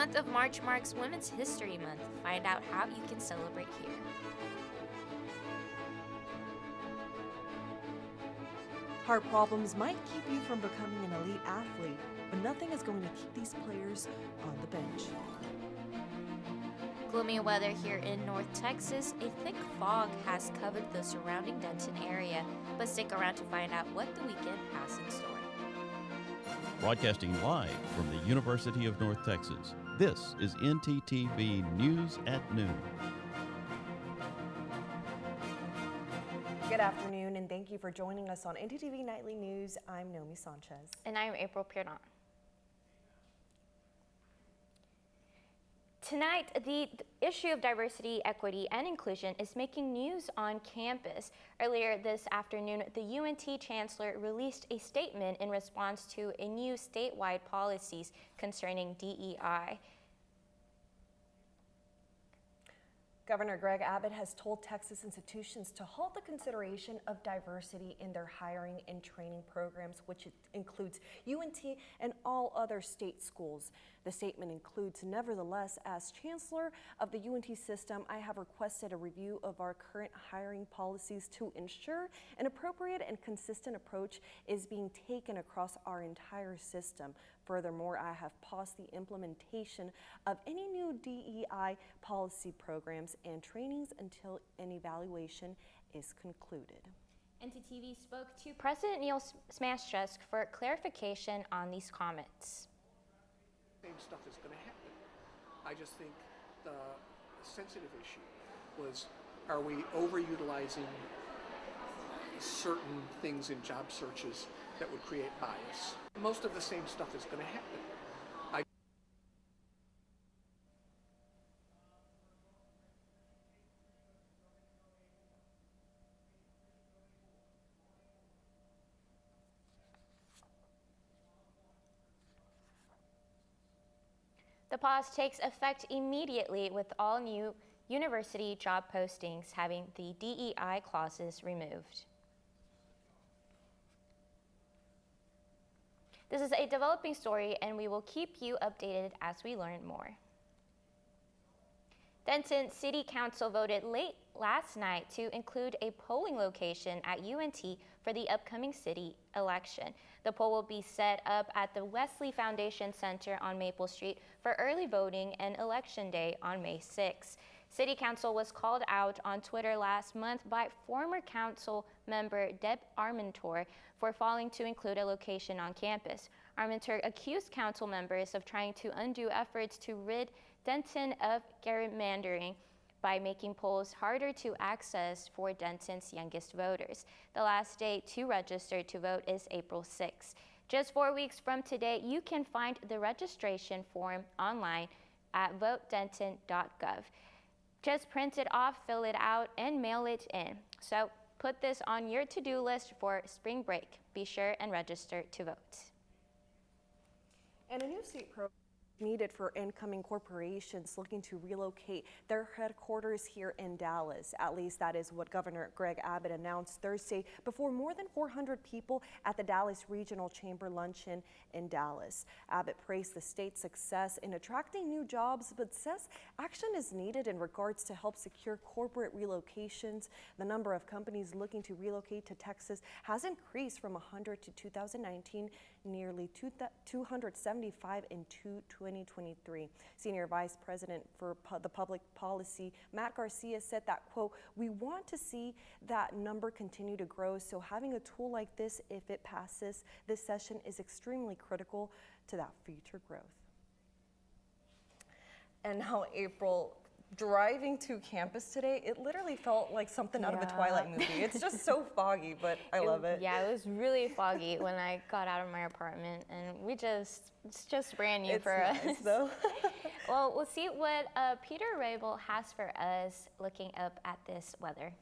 month of March marks Women's History Month. Find out how you can celebrate here. Heart problems might keep you from becoming an elite athlete, but nothing is going to keep these players on the bench. Gloomy weather here in North Texas. A thick fog has covered the surrounding Denton area, but stick around to find out what the weekend has in store. Broadcasting live from the University of North Texas, this is ntTV News at Noon. Good afternoon, and thank you for joining us on ntTV Nightly News. I'm Naomi Sanchez. And I'm April Pierdon. Tonight, the issue of diversity, equity, and inclusion is making news on campus. Earlier this afternoon, the UNT Chancellor released a statement in response to a new statewide policies concerning DEI. Governor Greg Abbott has told Texas institutions to halt the consideration of diversity in their hiring and training programs, which includes UNT and all other state schools. The statement includes, nevertheless, as Chancellor of the UNT system, I have requested a review of our current hiring policies to ensure an appropriate and consistent approach is being taken across our entire system. Furthermore, I have paused the implementation of any new DEI policy programs and trainings until an evaluation is concluded. ntTV spoke to President Neil Smashchusk for clarification on these comments. Same stuff is going to happen. I just think the sensitive issue was, are we overutilizing certain things in job searches that would create bias? Most of the same stuff is going to happen. The pause takes effect immediately with all new university job postings having the DEI clauses removed. This is a developing story, and we will keep you updated as we learn more. Denton City Council voted late last night to include a polling location at UNT for the upcoming city election. The poll will be set up at the Wesley Foundation Center on Maple Street for early voting and Election Day on May 6. City Council was called out on Twitter last month by former council member Deb Armentor for failing to include a location on campus. Armentor accused council members of trying to undo efforts to rid Denton of gerrymandering by making polls harder to access for Denton's youngest voters. The last day to register to vote is April 6. Just 4 weeks from today, you can find the registration form online at votedenton.gov. Just print it off, fill it out, and mail it in. So put this on your to-do list for spring break. Be sure and register to vote. And a new state program needed for incoming corporations looking to relocate their headquarters here in Dallas. At least that is what Governor Greg Abbott announced Thursday before more than 400 people at the Dallas Regional Chamber Luncheon in Dallas. Abbott praised the state's success in attracting new jobs, but says action is needed in regards to help secure corporate relocations. The number of companies looking to relocate to Texas has increased from 100 to 2019, nearly 275 in 2023. Senior Vice President for the Public Policy, Matt Garcia, said that, quote, we want to see that number continue to grow, so having a tool like this, if it passes this session, is extremely critical to that future growth. And now, April, driving to campus today, it literally felt like something out of a Twilight movie. It's just so foggy, but I love it. Yeah, it was really foggy when I got out of my apartment, and it's just brand new for us. Though. Well, we'll see what Peter Rabel has for us looking up at this weather.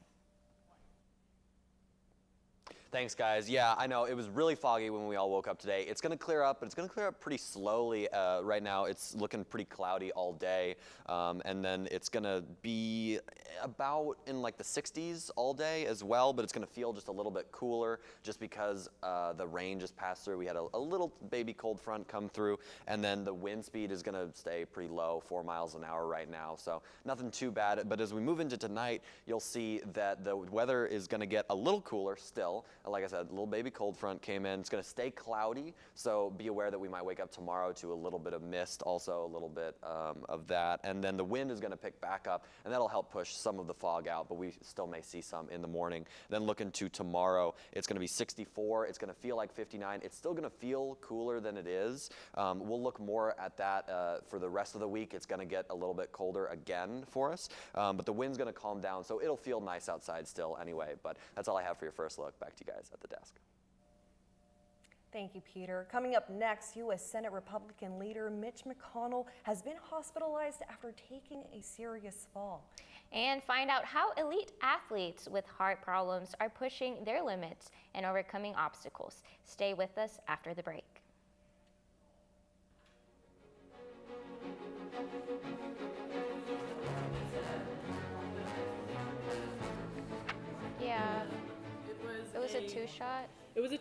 Thanks, guys. Yeah, I know it was really foggy when we all woke up today. It's going to clear up, but it's going to clear up pretty slowly. Right now, it's looking pretty cloudy all day, and then it's going to be about in like the 60s all day as well, but it's going to feel just a little bit cooler just because the rain just passed through. We had a little baby cold front come through, and then the wind speed is going to stay pretty low, 4 miles an hour right now, so nothing too bad. But as we move into tonight, you'll see that the weather is going to get a little cooler still. Like I said, a little baby cold front came in. It's going to stay cloudy, so be aware that we might wake up tomorrow to a little bit of mist, also a little bit of that. And then the wind is going to pick back up, and that'll help push some of the fog out, but we still may see some in the morning. Then looking to tomorrow, it's going to be 64. It's going to feel like 59. It's still going to feel cooler than it is. We'll look more at that for the rest of the week. It's going to get a little bit colder again for us, but the wind's going to calm down, so it'll feel nice outside still anyway. But that's all I have for your first look. Back to you guys at the desk. Thank you, Peter. Coming up next, U.S. Senate Republican leader Mitch McConnell has been hospitalized after taking a serious fall. And find out how elite athletes with heart problems are pushing their limits and overcoming obstacles. Stay with us after the break. Yeah, it was a two-shot. It was a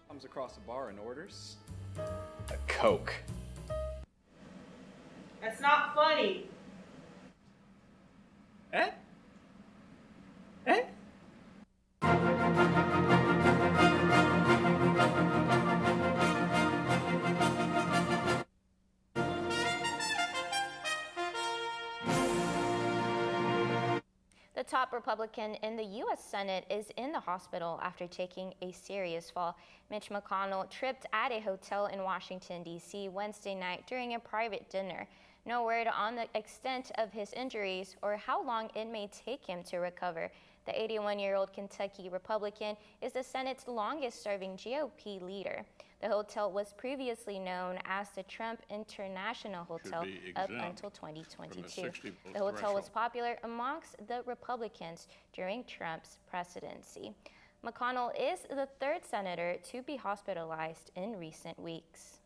comes across the bar and orders a Coke. That's not funny. Eh? Eh? The top Republican in the U.S. Senate is in the hospital after taking a serious fall. Mitch McConnell tripped at a hotel in Washington, D.C. Wednesday night during a private dinner. No word on the extent of his injuries or how long it may take him to recover. The 81-year-old Kentucky Republican is the Senate's longest-serving GOP leader. The hotel was previously known as the Trump International Hotel up until 2022. The hotel was popular amongst the Republicans during Trump's presidency. McConnell is the third senator to be hospitalized in recent weeks.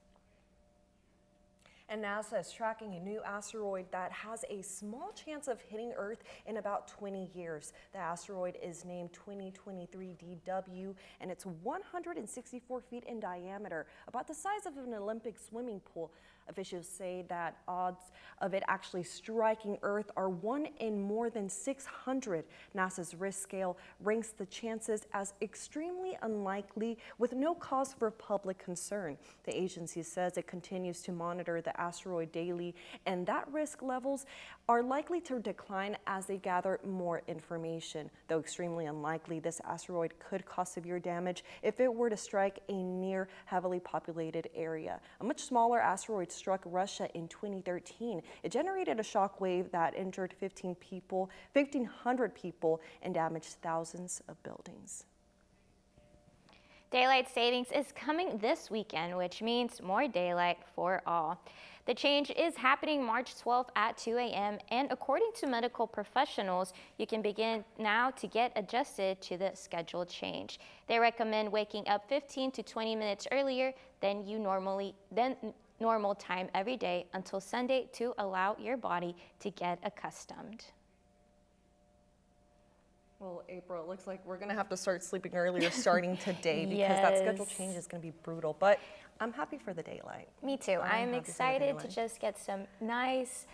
And NASA is tracking a new asteroid that has a small chance of hitting Earth in about 20 years. The asteroid is named 2023 DW, and it's 164 feet in diameter, about the size of an Olympic swimming pool. Officials say that odds of it actually striking Earth are 1 in more than 600. NASA's risk scale ranks the chances as extremely unlikely with no cause for public concern. The agency says it continues to monitor the asteroid daily, and that risk levels are likely to decline as they gather more information. Though extremely unlikely, this asteroid could cause severe damage if it were to strike a near heavily populated area. A much smaller asteroid struck Russia in 2013. It generated a shock wave that injured 1,500 people and damaged thousands of buildings. Daylight savings is coming this weekend, which means more daylight for all. The change is happening March 12th at 2 a.m. and according to medical professionals, you can begin now to get adjusted to the schedule change. They recommend waking up 15 to 20 minutes earlier than normal time every day until Sunday to allow your body to get accustomed. Well, April, it looks like we're going to have to start sleeping earlier starting today because that schedule change is going to be brutal. But I'm happy for the daylight. Me too. I'm excited to just get some nice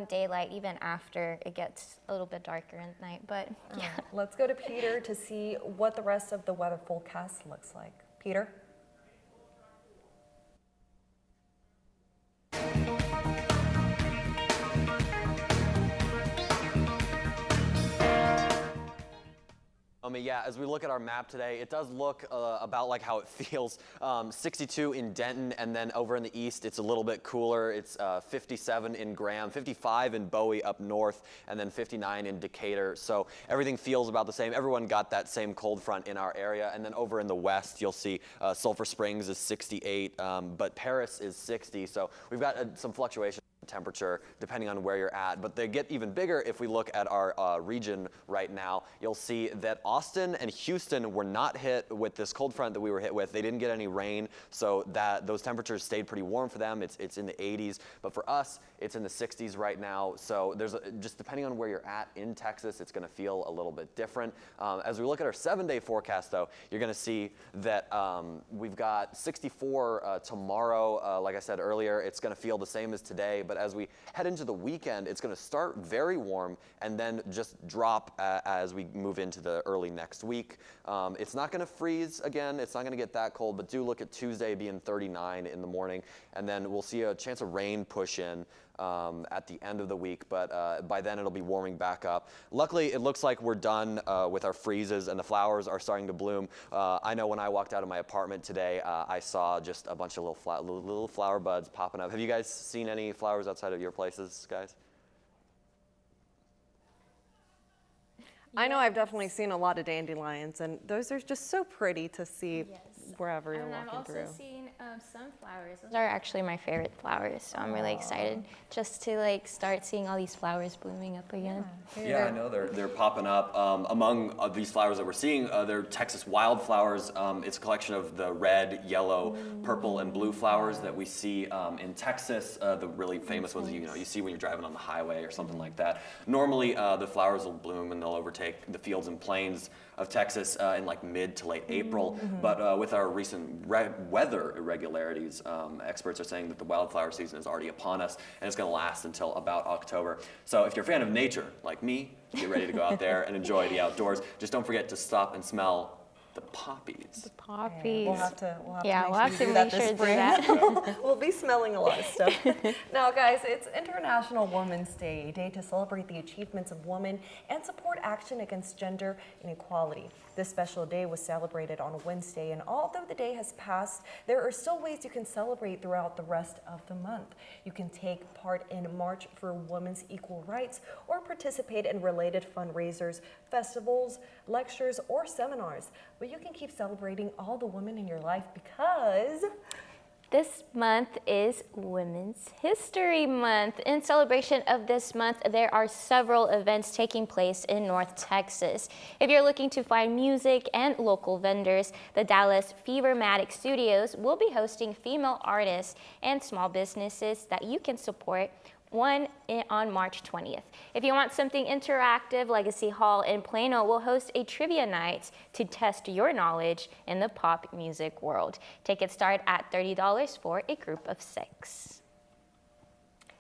daylight even after it gets a little bit darker at night. But yeah. Let's go to Peter to see what the rest of the weather forecast looks like. Peter? Yeah, as we look at our map today, it does look about like how it feels. 62 in Denton, and then over in the east, it's a little bit cooler. It's 57 in Graham, 55 in Bowie up north, and then 59 in Decatur. So everything feels about the same. Everyone got that same cold front in our area. And then over in the west, you'll see Sulphur Springs is 68, but Paris is 60. So we've got some fluctuation temperature depending on where you're at, but they get even bigger if we look at our region right now. You'll see that Austin and Houston were not hit with this cold front that we were hit with. They didn't get any rain, so those temperatures stayed pretty warm for them. It's in the 80s, but for us, it's in the 60s right now. So just depending on where you're at in Texas, it's going to feel a little bit different. As we look at our 7-day forecast, though, you're going to see that we've got 64 tomorrow. Like I said earlier, it's going to feel the same as today, but as we head into the weekend, it's going to start very warm and then just drop as we move into the early next week. It's not going to freeze again. It's not going to get that cold, but do look at Tuesday being 39 in the morning, and then we'll see a chance of rain push in at the end of the week, but by then it'll be warming back up. Luckily, it looks like we're done with our freezes and the flowers are starting to bloom. I know when I walked out of my apartment today, I saw just a bunch of little flower buds popping up. Have you guys seen any flowers outside of your places, guys? I know I've definitely seen a lot of dandelions, and those are just so pretty to see wherever you're walking I've through. also seen sunflowers. Those are actually my favorite flowers, so I'm really excited just to start seeing all these flowers blooming up again. Yeah, I know they're popping up. Among these flowers that we're seeing, they're Texas wildflowers. It's a collection of the red, yellow, purple, and blue flowers that we see in Texas. The really famous ones you see when you're driving on the highway or something like that. Normally, the flowers will bloom and they'll overtake the fields and plains of Texas in like mid to late April. But with our recent weather irregularities, experts are saying that the wildflower season is already upon us and it's going to last until about October. So if you're a fan of nature, like me, get ready to go out there and enjoy the outdoors. Just don't forget to stop and smell the poppies. The poppies. We'll have to make sure to do that. We'll be smelling a lot of stuff. Now, guys, it's International Women's Day, a day to celebrate the achievements of women and support action against gender inequality. This special day was celebrated on Wednesday, and although the day has passed, there are still ways you can celebrate throughout the rest of the month. You can take part in March for Women's Equal Rights or participate in related fundraisers, festivals, lectures, or seminars. But you can keep celebrating all the women in your life because this month is Women's History Month. In celebration of this month, there are several events taking place in North Texas. If you're looking to find music and local vendors, the Dallas Fevermatic Studios will be hosting female artists and small businesses that you can support on March 20th. If you want something interactive, Legacy Hall in Plano will host a trivia night to test your knowledge in the pop music world. Tickets start at $30 for a group of 6.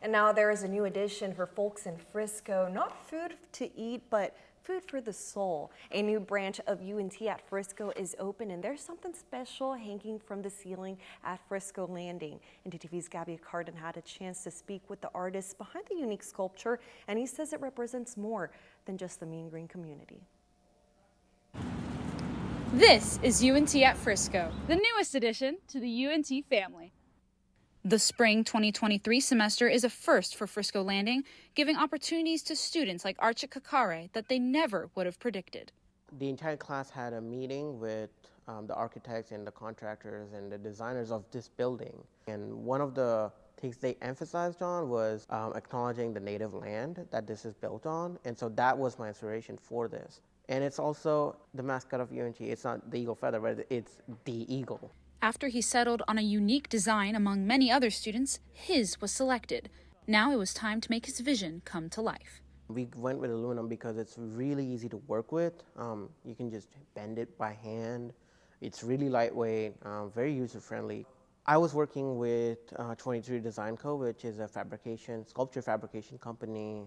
And now there is a new addition for folks in Frisco, not food to eat, but food for the soul. A new branch of UNT at Frisco is open, and there's something special hanging from the ceiling at Frisco Landing. ntTV's Gabby Cardin had a chance to speak with the artist behind the unique sculpture, and he says it represents more than just the Mean Green community. This is UNT at Frisco, the newest addition to the UNT family. The spring 2023 semester is a first for Frisco Landing, giving opportunities to students like Archit Kakare that they never would have predicted. The entire class had a meeting with the architects and the contractors and the designers of this building. And one of the things they emphasized on was acknowledging the native land that this is built on. And so that was my inspiration for this. And it's also the mascot of UNT. It's not the eagle feather, but it's the eagle. After he settled on a unique design among many other students, his was selected. Now it was time to make his vision come to life. We went with aluminum because it's really easy to work with. You can just bend it by hand. It's really lightweight, very user-friendly. I was working with 23 Design Co., which is a sculpture fabrication company.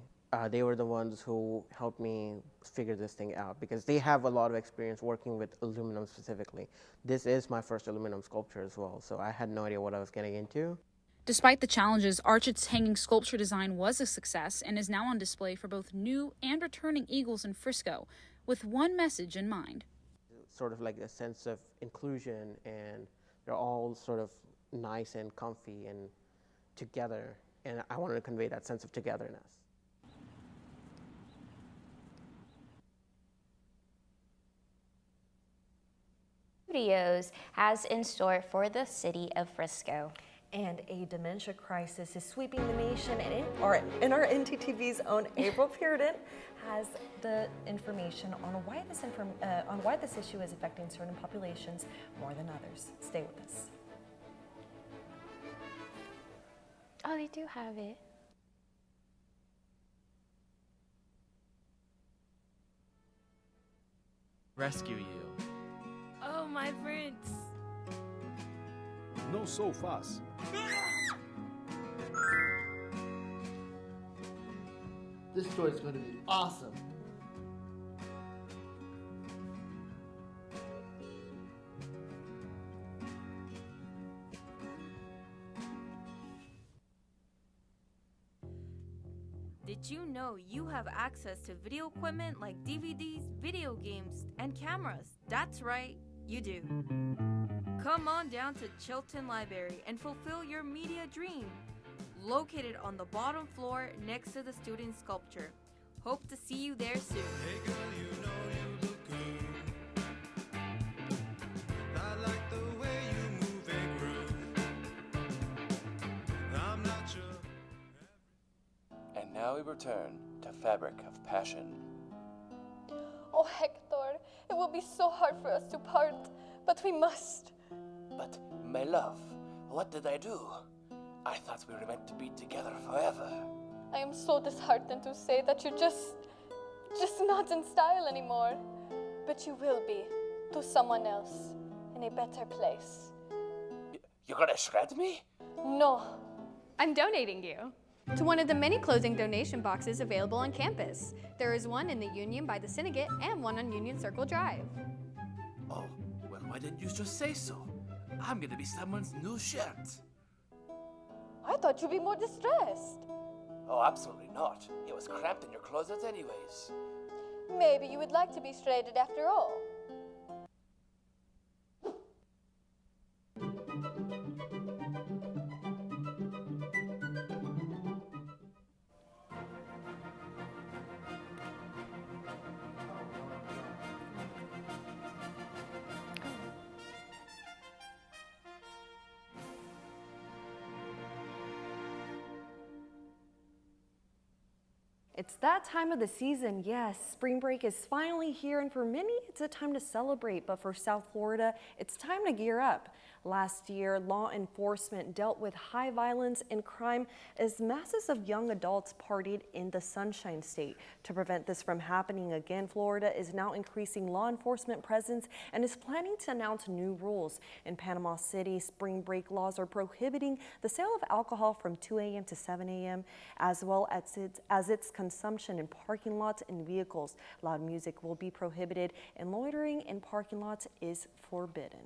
They were the ones who helped me figure this thing out because they have a lot of experience working with aluminum specifically. This is my first aluminum sculpture as well, so I had no idea what I was getting into. Despite the challenges, Archit's hanging sculpture design was a success and is now on display for both new and returning Eagles in Frisco, with one message in mind. Sort of like a sense of inclusion, and they're all sort of nice and comfy and together, and I wanted to convey that sense of togetherness. Studios has in store for the city of Frisco. And a dementia crisis is sweeping the nation, and in our ntTV's own April Puritan has the information on why this issue is affecting certain populations more than others. Stay with us. Oh, they do have it. Rescue you. Oh, my friends. No so fast. This story is going to be awesome. Did you know you have access to video equipment like DVDs, video games, and cameras? That's right, you do. Come on down to Chilton Library and fulfill your media dream. Located on the bottom floor next to the student sculpture. Hope to see you there soon. Hey girl, you know you look good. I like the way you move and groove. I'm not sure. And now we return to Fabric of Passion. Oh, Hector, it will be so hard for us to part, but we must. But, my love, what did I do? I thought we were meant to be together forever. I am so disheartened to say that you're just not in style anymore. But you will be, to someone else, in a better place. You're gonna shred me? No. I'm donating you to one of the many clothing donation boxes available on campus. There is one in the Union by the Syndicate and one on Union Circle Drive. Oh, well, why didn't you just say so? I'm gonna be someone's new shirt. I thought you'd be more distressed. Oh, absolutely not. It was cramped in your closet anyways. Maybe you would like to be shredded after all. It's that time of the season, yes. Spring break is finally here, and for many, it's a time to celebrate. But for South Florida, it's time to gear up. Last year, law enforcement dealt with high violence and crime as masses of young adults partied in the Sunshine State. To prevent this from happening again, Florida is now increasing law enforcement presence and is planning to announce new rules. In Panama City, spring break laws are prohibiting the sale of alcohol from 2 a.m. to 7 a.m., as well as its consumption in parking lots and vehicles. Loud music will be prohibited, and loitering in parking lots is forbidden.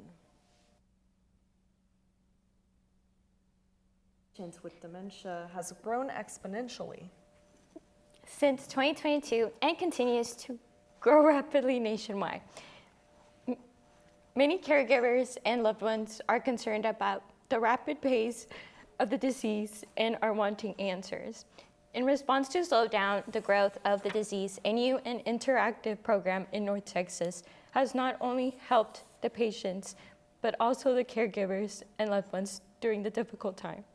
With dementia has grown exponentially since 2022 and continues to grow rapidly nationwide. Many caregivers and loved ones are concerned about the rapid pace of the disease and are wanting answers. In response to slow down the growth of the disease, a new and interactive program in North Texas has not only helped the patients, but also the caregivers and loved ones during the difficult time.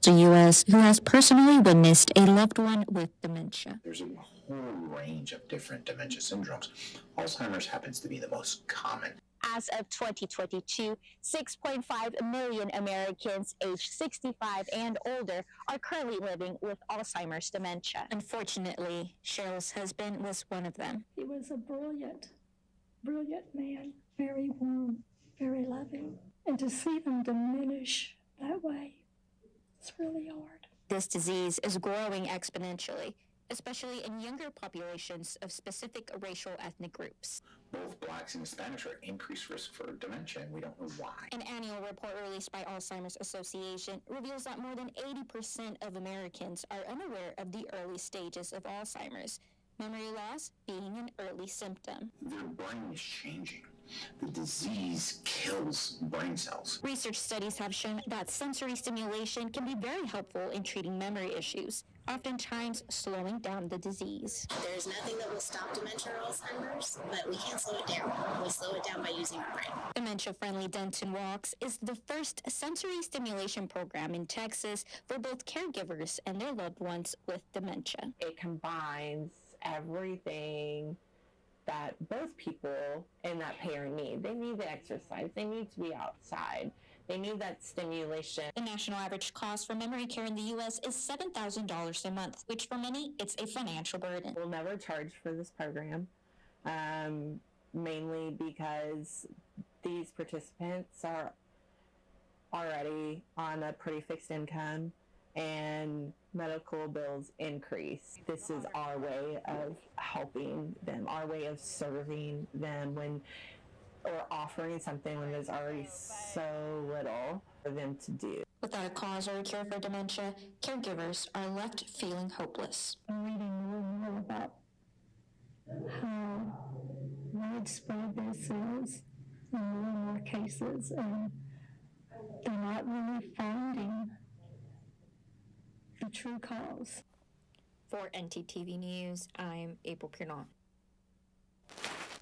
The U.S. who has personally witnessed a loved one with dementia. There's a whole range of different dementia syndromes. Alzheimer's happens to be the most common. As of 2022, 6.5 million Americans aged 65 and older are currently living with Alzheimer's dementia. Unfortunately, Cheryl's husband was one of them. He was a brilliant man, very warm, very loving. And to see them diminish that way, it's really hard. This disease is growing exponentially, especially in younger populations of specific racial ethnic groups. Both blacks and Hispanics are at increased risk for dementia, and we don't know why. An annual report released by Alzheimer's Association reveals that more than 80% of Americans are unaware of the early stages of Alzheimer's, memory loss being an early symptom. Their brain is changing. The disease kills brain cells. Research studies have shown that sensory stimulation can be very helpful in treating memory issues. oftentimes slowing down the disease. There's nothing that will stop dementia or Alzheimer's, but we can't slow it down. We slow it down by using our brain. Dementia-friendly Denton Walks is the first sensory stimulation program in Texas for both caregivers and their loved ones with dementia. It combines everything that both people and that parent need. They need the exercise. They need to be outside. They need that stimulation. The national average cost for memory care in the U.S. is $7,000 a month, which for many, it's a financial burden. We'll never charge for this program, mainly because these participants are already on a pretty fixed income and medical bills increase. This is our way of helping them, our way of serving them or offering something when there's already so little for them to do. Without a cause or a cure for dementia, caregivers are left feeling hopeless. I'm reading more and more about how widespread this is in more and more cases, and they're not really finding the true cause. For ntTV News, I'm April Piernot.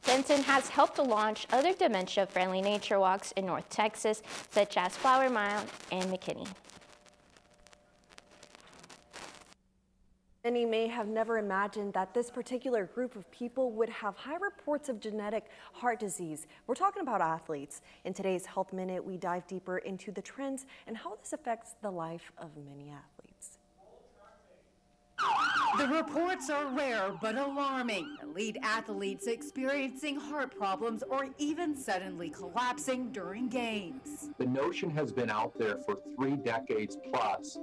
Denton has helped to launch other dementia-friendly nature walks in North Texas, such as Flower Mound and McKinney. Many may have never imagined that this particular group of people would have high reports of genetic heart disease. We're talking about athletes. In today's Health Minute, we dive deeper into the trends and how this affects the life of many athletes. The reports are rare but alarming. Elite athletes experiencing heart problems or even suddenly collapsing during games. The notion has been out there for 3 decades plus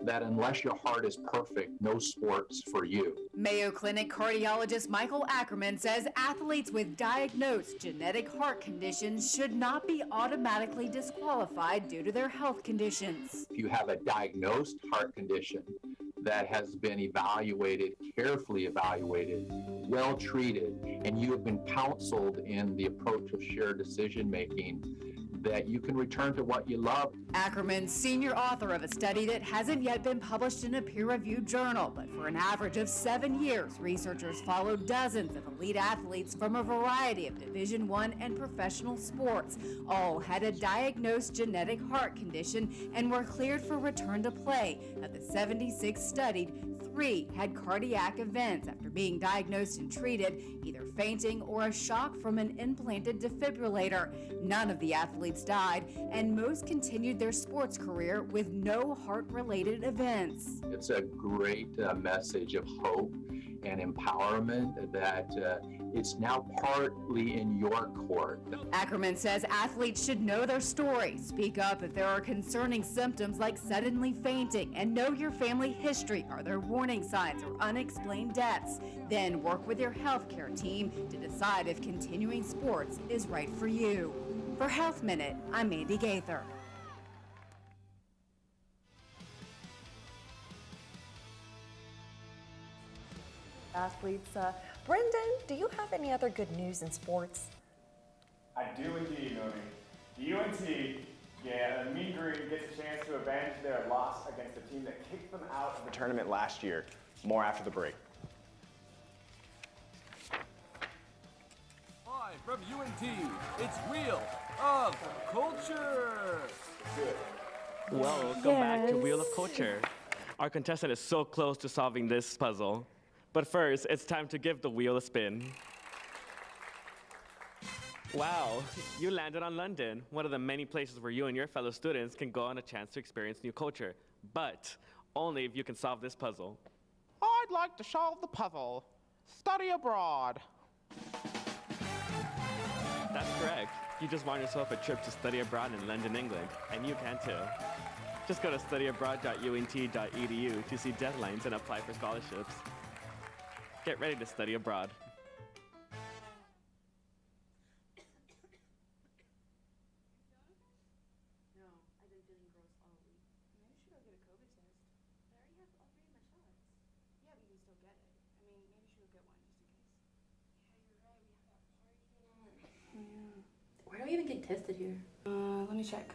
that unless your heart is perfect, no sport's for you. Mayo Clinic cardiologist Michael Ackerman says athletes with diagnosed genetic heart conditions should not be automatically disqualified due to their health conditions. If you have a diagnosed heart condition that has been evaluated, carefully evaluated, well treated, and you have been counseled in the approach of shared decision making, that you can return to what you love. Ackerman, senior author of a study that hasn't yet been published in a peer-reviewed journal, but for an average of 7 years, researchers followed dozens of elite athletes from a variety of Division I and professional sports. All had a diagnosed genetic heart condition and were cleared for return to play. Of the 76 studied, 3 had cardiac events after being diagnosed and treated, either fainting or a shock from an implanted defibrillator. None of the athletes died, and most continued their sports career with no heart-related events. It's a great message of hope and empowerment that it's now partly in your court. Ackerman says athletes should know their story, speak up if there are concerning symptoms like suddenly fainting, and know your family history. Are there warning signs or unexplained deaths? Then work with your healthcare team to decide if continuing sports is right for you. For Health Minute, I'm Mandy Gaither. Athletes, Brendan, do you have any other good news in sports? I do indeed, Noni. UNT, the Mean Green gets a chance to avenge their loss against the team that kicked them out of the tournament last year. More after the break. Hi, from UNT, it's Wheel of Culture. Welcome back to Wheel of Culture. Our contestant is so close to solving this puzzle. But first, it's time to give the wheel a spin. Wow, you landed on London, one of the many places where you and your fellow students can go on a chance to experience new culture. But only if you can solve this puzzle. I'd like to solve the puzzle. Study abroad. That's correct. You just won yourself a trip to study abroad in London, England, and you can too. Just go to studyabroad.unt.edu to see deadlines and apply for scholarships. Get ready to study abroad. Where do I even get tested here? Let me check.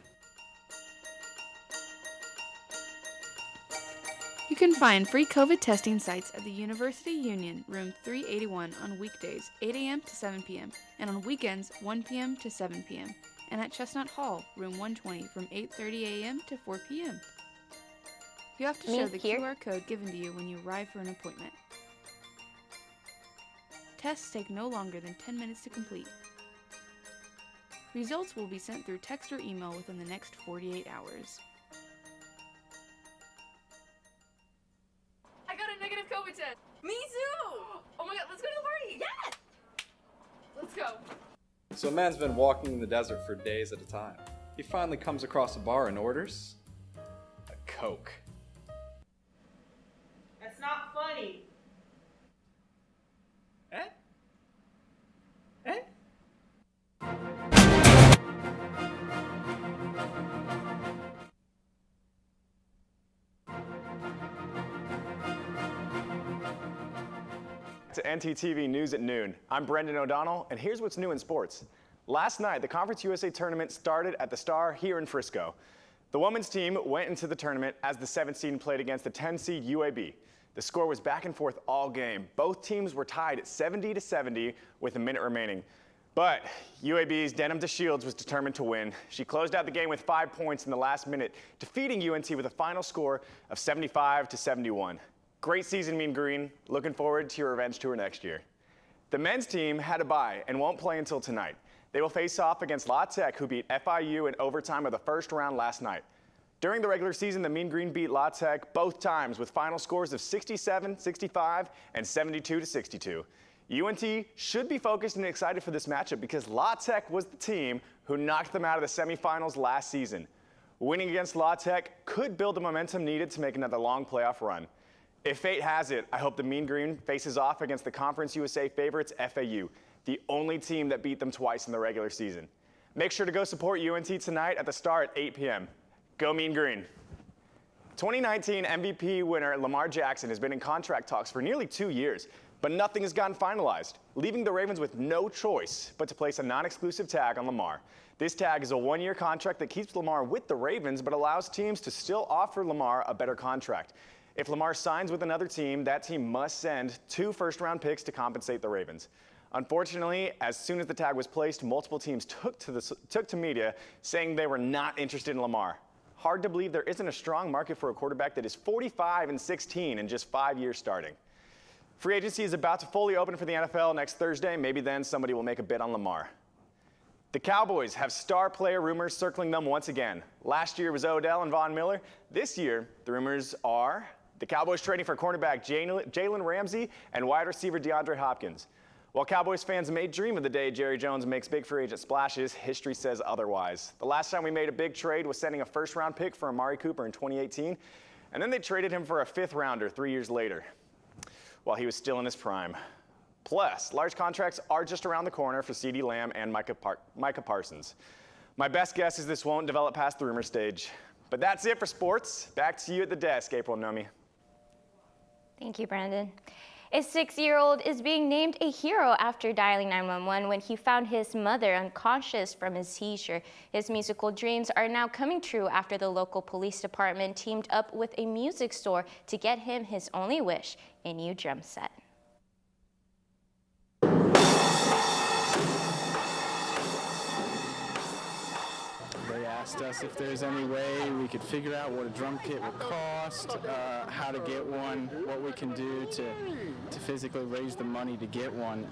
You can find free COVID testing sites at the University Union, room 381 on weekdays, 8 a.m. to 7 p.m., and on weekends, 1 p.m. to 7 p.m., and at Chestnut Hall, room 120 from 8:30 a.m. to 4 p.m. You have to show the QR code given to you when you arrive for an appointment. Tests take no longer than 10 minutes to complete. Results will be sent through text or email within the next 48 hours. I got a negative COVID test. Me too. Oh my god, let's go to the party. Yes. Let's go. So a man's been walking in the desert for days at a time. He finally comes across a bar and orders a Coke. That's not funny. To ntTV News at Noon. I'm Brendan O'Donnell, and here's what's new in sports. Last night, the Conference USA tournament started at the Star here in Frisco. The women's team went into the tournament as the 7th seed and played against the 10 seed UAB. The score was back and forth all game. Both teams were tied at 70-70 with a minute remaining. But UAB's Denham DeShields was determined to win. She closed out the game with 5 points in the last minute, defeating UNT with a final score of 75-71. Great season, Mean Green. Looking forward to your revenge tour next year. The men's team had a bye and won't play until tonight. They will face off against La Tech, who beat FIU in overtime of the first round last night. During the regular season, the Mean Green beat La Tech both times with final scores of 67-65 and 72-62. UNT should be focused and excited for this matchup because La Tech was the team who knocked them out of the semifinals last season. Winning against La Tech could build the momentum needed to make another long playoff run. If fate has it, I hope the Mean Green faces off against the Conference USA favorites FAU, the only team that beat them twice in the regular season. Make sure to go support UNT tonight at the Star at 8 p.m. Go Mean Green. 2019 MVP winner Lamar Jackson has been in contract talks for nearly 2 years, but nothing has gotten finalized, leaving the Ravens with no choice but to place a non-exclusive tag on Lamar. This tag is a 1-year contract that keeps Lamar with the Ravens, but allows teams to still offer Lamar a better contract. If Lamar signs with another team, that team must send 2 first-round picks to compensate the Ravens. Unfortunately, as soon as the tag was placed, multiple teams took to media saying they were not interested in Lamar. Hard to believe there isn't a strong market for a quarterback that is 45-16 in just 5 years starting. Free agency is about to fully open for the NFL next Thursday. Maybe then somebody will make a bid on Lamar. The Cowboys have star player rumors circling them once again. Last year was Odell and Von Miller. This year, the rumors are the Cowboys trading for cornerback Jalen Ramsey and wide receiver DeAndre Hopkins. While Cowboys fans may dream of the day Jerry Jones makes big free agent splashes, history says otherwise. The last time we made a big trade was sending a first-round pick for Amari Cooper in 2018, and then they traded him for a 5th-rounder 3 years later, while he was still in his prime. Plus, large contracts are just around the corner for CeeDee Lamb and Micah Parsons. My best guess is this won't develop past the rumor stage. But that's it for sports. Back to you at the desk, April and Nomi. Thank you, Brandon. A 6-year-old is being named a hero after dialing 911 when he found his mother unconscious from his seizure. His musical dreams are now coming true after the local police department teamed up with a music store to get him his only wish, a new drum set. They asked us if there's any way we could figure out what a drum kit would cost, how to get one, what we can do to physically raise the money to get one.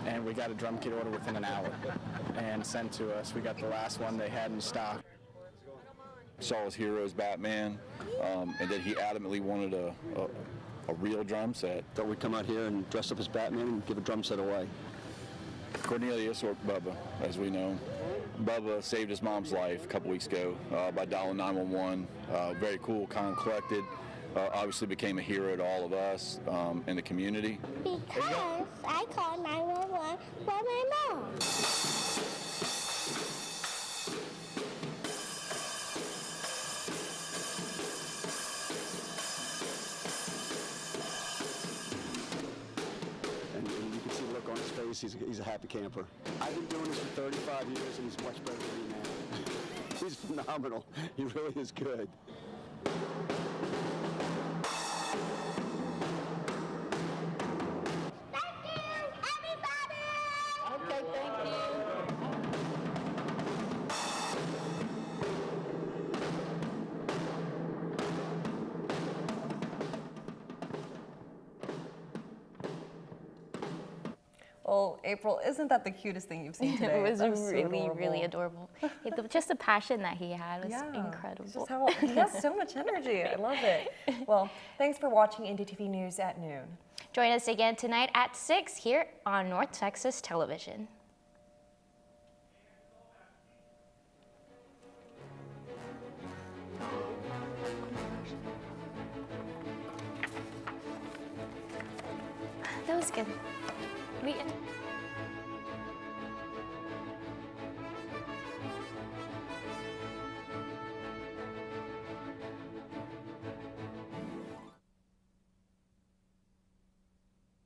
And we got a drum kit order within an hour and sent to us. We got the last one they had in stock. Saw his hero as Batman, and that he adamantly wanted a real drum set. Thought we'd come out here and dress up as Batman and give a drum set away. Cornelius, or Bubba, as we know. Bubba saved his mom's life a couple weeks ago by dialing 911. Very cool, calm, collected. Obviously became a hero to all of us in the community. Because I called 911 for my mom. And you can see the look on his face. He's a happy camper. I've been doing this for 35 years, and he's much better than me now. He's phenomenal. He really is good. Well, April, isn't that the cutest thing you've seen today? It was That so really, really adorable. Just the passion that he had was incredible. Just how, he has so much energy. I love it. Well, thanks for watching ntTV News at noon. Join us again tonight at 6 here on North Texas Television. That was good.